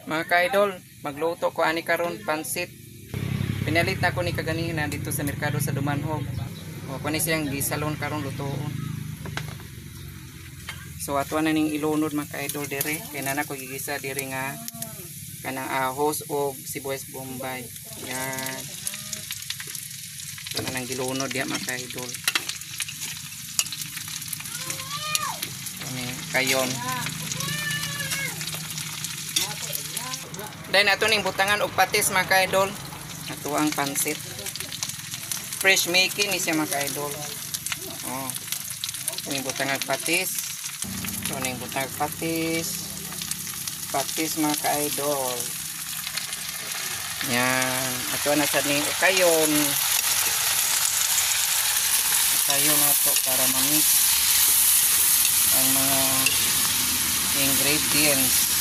Mga ka-idol, magluto ko ani karon pansit. Pinalit na ko ni kaganina dito sa merkado sa Dumanhog. O kani siyang gisalon karon lutoon. So ato na ning ilunod mga ka-idol dire. Kaya na ko gigisa dire nga kanang ahos o sibuyas bombay. Yan. Ito na nang gilunod ya mga ka-idol. Kayon. Dahil nato ning butangan og patis mga ka-idol. Ato ang pansit. Fresh making ni siya mga ka-idol. Oh. Ning butangan patis. So ning butangan patis. Patis mga ka-idol. Yan. Ato na sa ning kayon. Kayon nato para ma-mix ang mga ingredients.